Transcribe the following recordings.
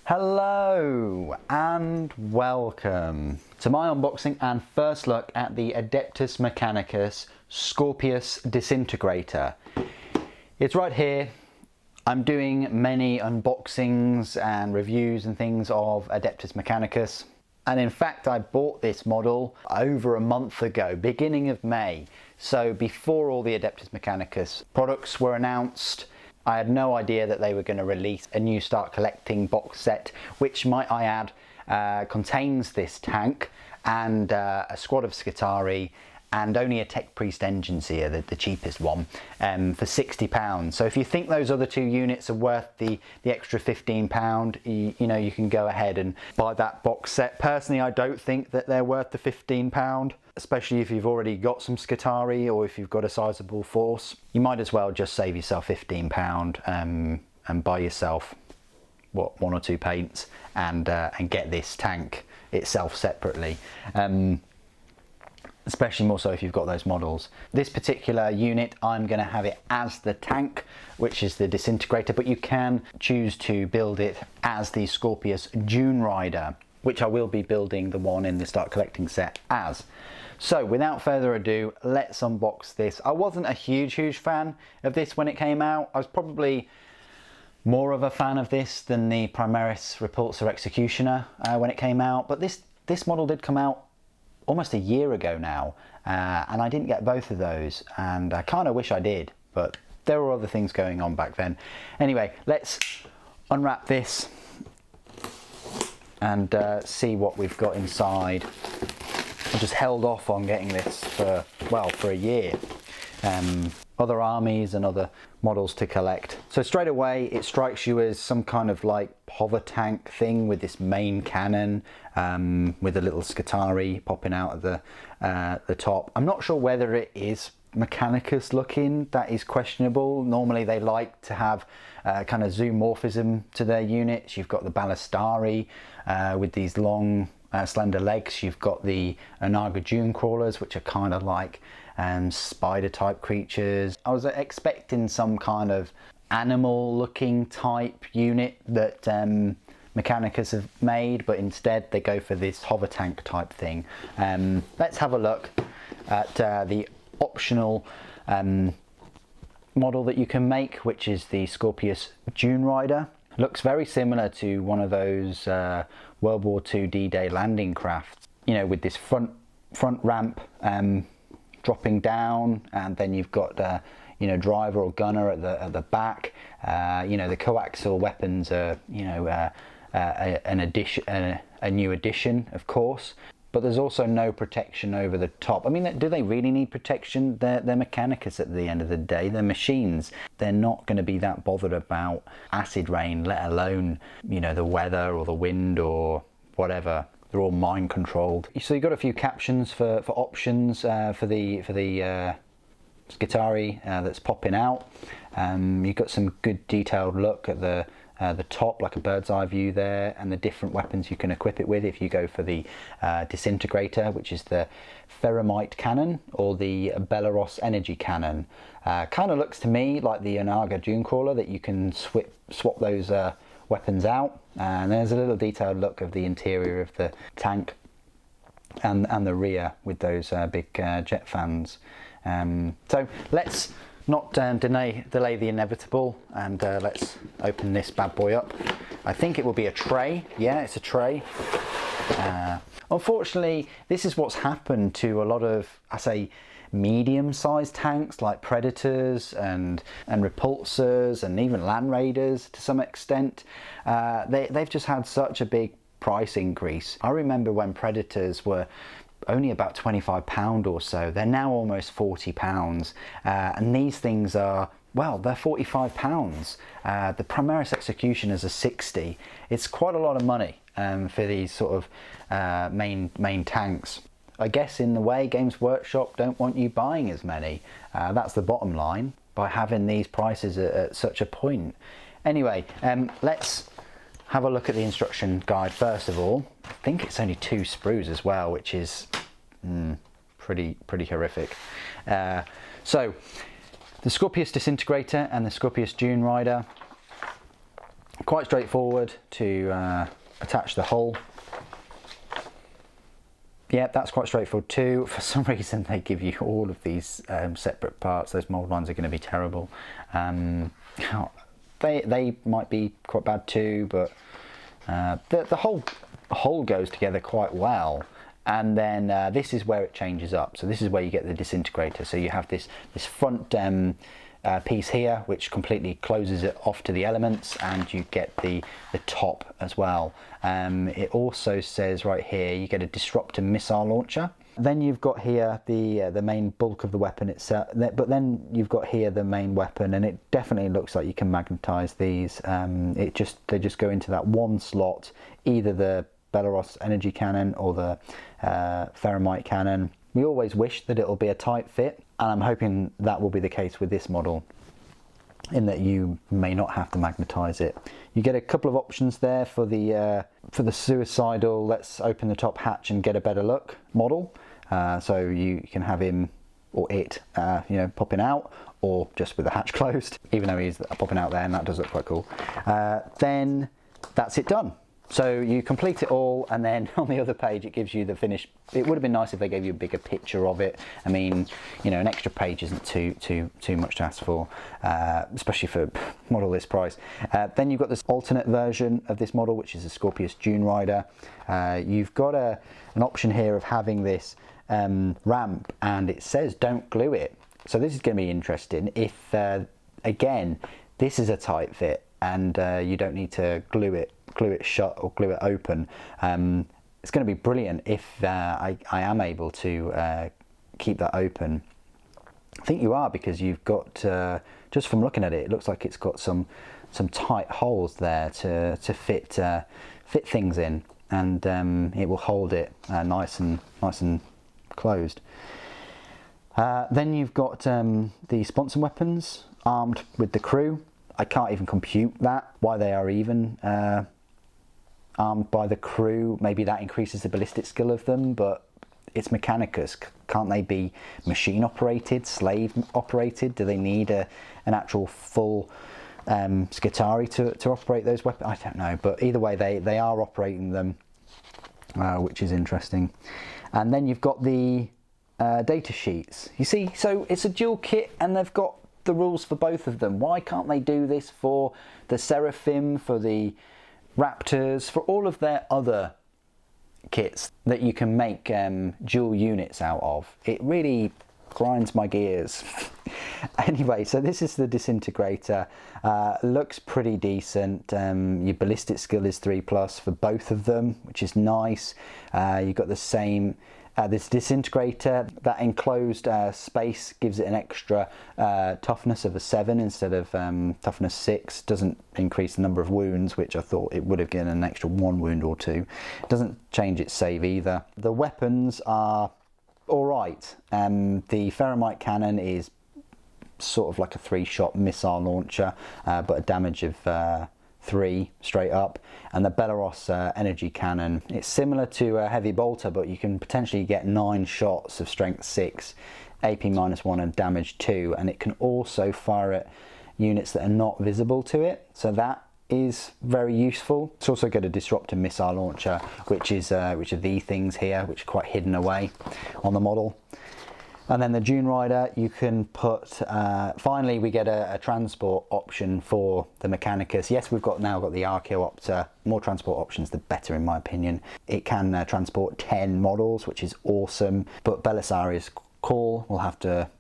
Hello and welcome to my unboxing and first look at the Adeptus Mechanicus Skorpius Disintegrator. It's right here. I'm doing many unboxings and reviews and things of Adeptus Mechanicus, and in fact I bought this model over a month ago, beginning of May, so before all the Adeptus Mechanicus products were announced. I had no idea that they were going to release a new Start Collecting box set, which, might I add, contains this tank and a squad of Skitarii and only a Tech Priest engine seer, the cheapest one, for £60. So if you think those other two units are worth the extra £15, you know, you can go ahead and buy that box set. Personally, I don't think that they're worth the £15, especially if you've already got some Skitarii or if you've got a sizable force. You might as well just save yourself £15 and buy yourself, what, one or two paints and get this tank itself separately. Especially more so if you've got those models. This particular unit, I'm going to have it as the tank, which is the Disintegrator, but you can choose to build it as the Skorpius Dunerider, which I will be building the one in the Start Collecting set as. So without further ado, let's unbox this. I wasn't a huge fan of this when it came out. I was probably more of a fan of this than the Primaris Repulsor Executioner when it came out, but this model did come out almost a year ago now, and I didn't get both of those, and I kind of wish I did, but there were other things going on back then. Anyway, let's unwrap this and see what we've got inside. I just held off on getting this for, well, for a year. Other armies and other models to collect. So straight away it strikes you as some kind of like hover tank thing with this main cannon, with a little Skitarii popping out of the top. I'm not sure whether it is Mechanicus looking. That is questionable. Normally they like to have kind of zoomorphism to their units. You've got the Ballastarii with these long slender legs. You've got the Onaga Dune crawlers, which are kind of like spider type creatures. I was expecting some kind of animal looking type unit that Mechanicus have made, but instead they go for this hover tank type thing. Let's have a look at the optional model that you can make, which is the Skorpius Dunerider. Looks very similar to one of those World War II D-Day landing crafts, you know, with this front ramp dropping down, and then you've got you know, driver or gunner at the back. You know, the coaxial weapons are, you know, a new addition, of course, but there's also no protection over the top. I mean, do they really need protection? They're Mechanicus at the end of the day. They're machines. They're not going to be that bothered about acid rain, let alone, you know, the weather or the wind or whatever. They're all mind controlled. So you've got a few captions for options for the Skitarii that's popping out. You've got some good detailed look at the top, like a bird's eye view there, and the different weapons you can equip it with if you go for the Disintegrator, which is the Ferromite cannon, or the Belarus energy cannon. Kind of looks to me like the Onaga Dune crawler, that you can swap those weapons out. And there's a little detailed look of the interior of the tank and the rear with those big jet fans. So let's not delay the inevitable, and let's open this bad boy up. I think it will be a tray. Yeah, it's a tray. Unfortunately, this is what's happened to a lot of, I say, medium-sized tanks like Predators and Repulsors and even Land Raiders to some extent. They've just had such a big price increase. I remember when Predators were only about £25 or so. They're now almost £40, and these things are, well, they're £45. The Primaris Executioners are £60. It's quite a lot of money for these sort of main tanks. I guess in the way Games Workshop don't want you buying as many. That's the bottom line, by having these prices at such a point. Anyway, let's have a look at the instruction guide first of all. I think it's only 2 sprues as well, which is pretty horrific. So the Skorpius Disintegrator and the Skorpius Dunerider quite straightforward to attach the hull. Yeah, that's quite straightforward too. For some reason they give you all of these separate parts. Those mould lines are going to be terrible. They might be quite bad too, but the whole hull goes together quite well. And then this is where it changes up. So this is where you get the disintegrator. So you have this front piece here, which completely closes it off to the elements, and you get the top as well. It also says right here you get a disruptor missile launcher. Then you've got here the main bulk of the weapon itself, but then you've got here the main weapon, and it definitely looks like you can magnetize these. They just go into that one slot, either the Belarus energy cannon or the Ferromite cannon. We always wish that it'll be a tight fit, and I'm hoping that will be the case with this model, in that you may not have to magnetize it. You get a couple of options there for the suicidal, let's open the top hatch and get a better look model. So you can have him or it popping out, or just with the hatch closed, even though he's popping out there, and that does look quite cool. Then that's it done. So you complete it all, and then on the other page it gives you the finished. It would have been nice if they gave you a bigger picture of it. I mean, an extra page isn't too much to ask for, especially for a model this price. Then you've got this alternate version of this model, which is a Skorpius Dunerider. You've got an option here of having this ramp, and it says don't glue it. So this is going to be interesting if, again, this is a tight fit and you don't need to glue it shut or glue it open. It's going to be brilliant if I am able to keep that open. I think you are, because you've got, just from looking at it, it looks like it's got some tight holes there to fit things in, and it will hold it nice and closed. Then you've got the sponson weapons armed with the crew. I can't even compute that, why they are even armed by the crew. Maybe that increases the ballistic skill of them, but it's Mechanicus. Can't they be machine operated, slave operated? Do they need an actual full Skitari to operate those weapons? I don't know, but either way they are operating them, which is interesting. And then you've got the data sheets. You see, so it's a dual kit, and they've got the rules for both of them. Why can't they do this for the Seraphim, for the Raptors, for all of their other kits that you can make dual units out of? It really grinds my gears. Anyway, so this is the Disintegrator. Looks pretty decent. Your ballistic skill is 3+ for both of them, which is nice. You've got the same this Disintegrator. That enclosed space gives it an extra toughness of a 7 instead of toughness 6. Doesn't increase the number of wounds, which I thought it would have given an extra 1 wound or 2. Doesn't change its save either. The weapons are alright. The Ferromite cannon is sort of like a 3-shot missile launcher, but a damage of 3 straight up. And the Belarus energy cannon, it's similar to a heavy bolter, but you can potentially get 9 shots of strength 6, AP -1 and damage 2, and it can also fire at units that are not visible to it, so that is very useful. It's also got a disruptor missile launcher, which are these things here, which are quite hidden away on the model. And then the Dunerider, you can put, finally we get a transport option for the Mechanicus. Yes, we've now got the Archaeopter. More transport options, the better in my opinion. It can transport 10 models, which is awesome, but Belisarius' call will have to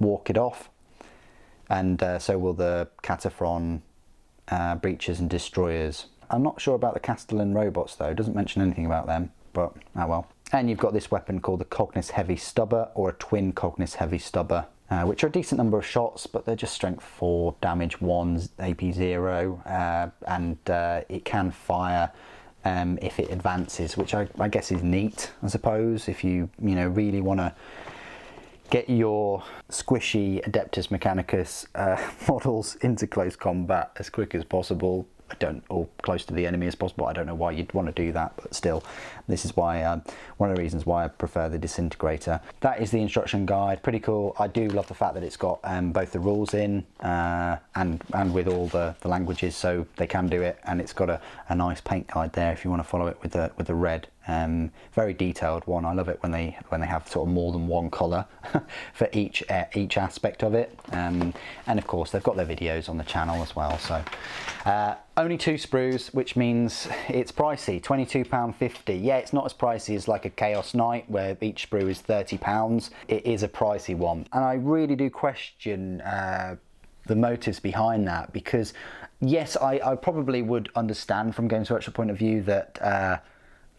walk it off, and so will the Cataphron breachers and destroyers. I'm not sure about the Castellan robots though, it doesn't mention anything about them, but oh well. And you've got this weapon called the Cognis Heavy Stubber, or a twin Cognis Heavy Stubber, which are a decent number of shots, but they're just strength 4, damage 1, AP 0, and it can fire if it advances, which I guess is neat, I suppose, if you really want to get your squishy Adeptus Mechanicus models into close combat as quick as possible. or close to the enemy as possible. I don't know why you'd want to do that, but still, this is why one of the reasons why I prefer the Disintegrator. That is the instruction guide. Pretty cool. I do love the fact that it's got both the rules in and with all the languages, so they can do it, and it's got a nice paint guide there if you want to follow it with the red. Very detailed one. I love it when they have sort of more than one colour for each aspect of it, and of course they've got their videos on the channel as well. So only 2 sprues, which means it's pricey, £22.50. Yeah, it's not as pricey as like a Chaos Knight where each sprue is £30. It is a pricey one, and I really do question the motives behind that, because yes, I probably would understand from Games Workshop point of view that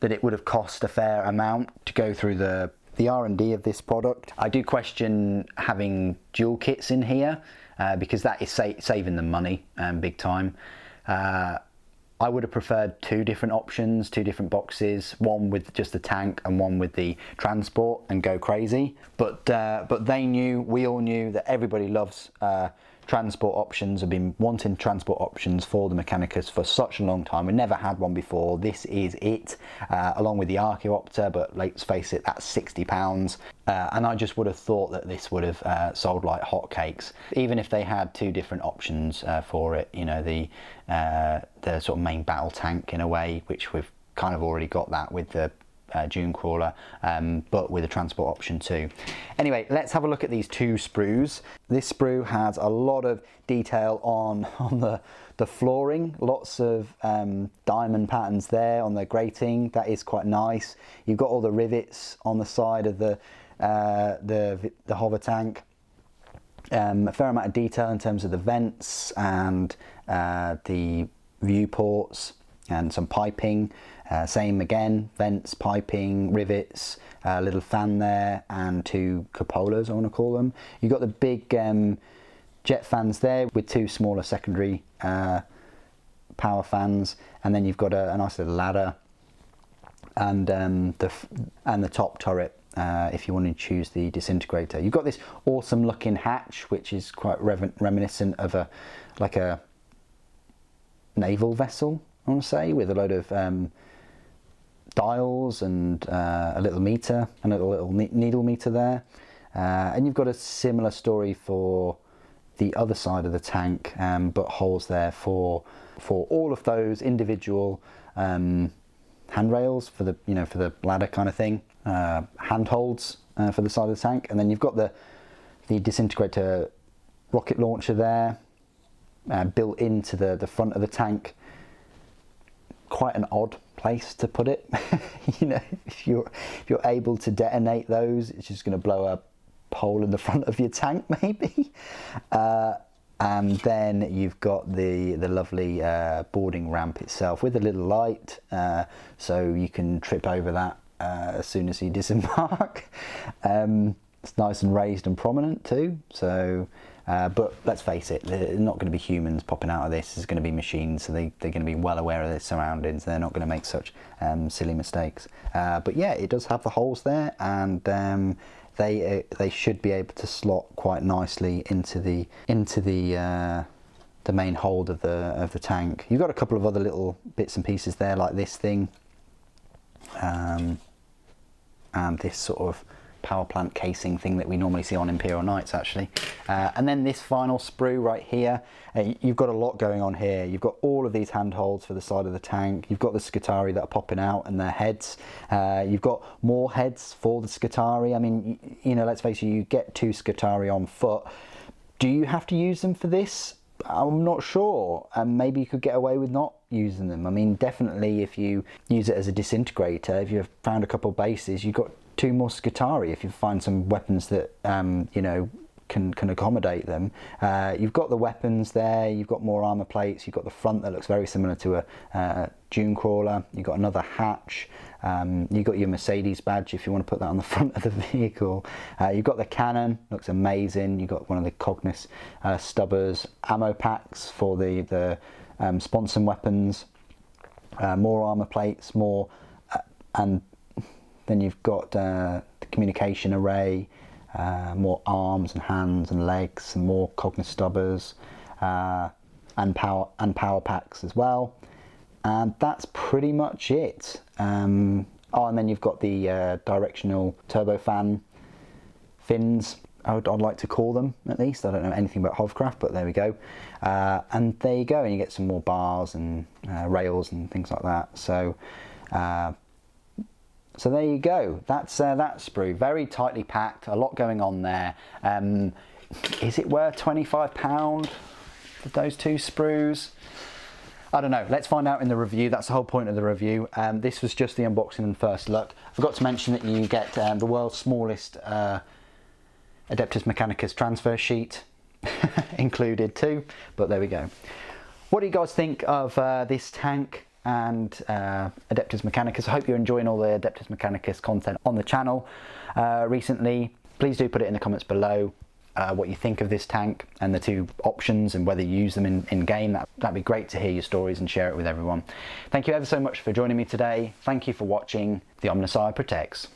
it would have cost a fair amount to go through the R&D of this product. I do question having dual kits in here because that is saving them money big time. I would have preferred 2 different options, 2 different boxes, one with just the tank and one with the transport, and go crazy. But they knew, we all knew, that everybody loves transport options. Have been wanting transport options for the Mechanicus for such a long time. We never had one before. This is it, along with the Archaeopter, but let's face it, that's £60. And I just would have thought that this would have sold like hotcakes, even if they had 2 different options for it. You know, the sort of main battle tank in a way, which we've kind of already got that with the Dune Crawler, but with a transport option too. Anyway, let's have a look at these 2 sprues. This sprue has a lot of detail on the flooring, lots of diamond patterns there on the grating. That is quite nice. You've got all the rivets on the side of the hover tank. A fair amount of detail in terms of the vents and the viewports, and some piping. Same again, vents, piping, rivets, a little fan there, and 2 cupolas, I want to call them. You've got the big jet fans there with 2 smaller secondary power fans, and then you've got a nice little ladder, and the top turret if you want to choose the Disintegrator. You've got this awesome looking hatch, which is quite reminiscent of a naval vessel, I want to say, with a load of dials and a little meter and a little needle meter there. And you've got a similar story for the other side of the tank, but holes there for all of those individual handrails for the ladder kind of thing, handholds for the side of the tank. And then you've got the Disintegrator rocket launcher there, built into the front of the tank. Quite an odd place to put it. You know, if you're able to detonate those, it's just going to blow a hole in the front of your tank maybe. And then you've got the lovely boarding ramp itself with a little light, so you can trip over that as soon as you disembark. It's nice and raised and prominent too, so but let's face it, they're not going to be humans popping out of this. It's going to be machines, so they're going to be well aware of their surroundings. They're not going to make such silly mistakes. But yeah, it does have the holes there, and they should be able to slot quite nicely into the main hold of the tank. You've got a couple of other little bits and pieces there, like this thing, and this sort of power plant casing thing that we normally see on Imperial Knights, actually. And then this final sprue right here, you've got a lot going on here. You've got all of these handholds for the side of the tank. You've got the Scutari that are popping out and their heads. You've got more heads for the Scutari. I mean, you know, let's face it, you get 2 Scutari on foot. Do you have to use them for this? I'm not sure, and maybe you could get away with not using them. I mean, definitely if you use it as a Disintegrator, if you've found a couple of bases, you've got 2 more Scutari if you find some weapons that you know, can accommodate them. You've got the weapons there, you've got more armor plates, you've got the front that looks very similar to a Dune Crawler, you've got another hatch, you've got your Mercedes badge if you want to put that on the front of the vehicle. You've got the cannon, looks amazing. You've got one of the Cognis stubbers, ammo packs for the sponson weapons, more armor plates, more and then you've got the communication array, more arms and hands and legs, and more Cognis stubbers. and power packs as well. And that's pretty much it. Oh, and then you've got the directional turbofan fins, I'd like to call them, at least. I don't know anything about Hovcraft, but there we go. And there you go, and you get some more bars and rails and things like that. So so there you go. That's that sprue. Very tightly packed, a lot going on there. Is it worth £25 for those two sprues? I don't know, let's find out in the review. That's the whole point of the review. This was just the unboxing and first look. I forgot to mention that you get the world's smallest Adeptus Mechanicus transfer sheet included too, but there we go. What do you guys think of this tank and Adeptus Mechanicus? I hope you're enjoying all the Adeptus Mechanicus content on the channel recently. Please do put it in the comments below. What you think of this tank and the two options, and whether you use them in game. That'd be great to hear your stories and share it with everyone. Thank you ever so much for joining me today. Thank you for watching. The Omnissiah protects.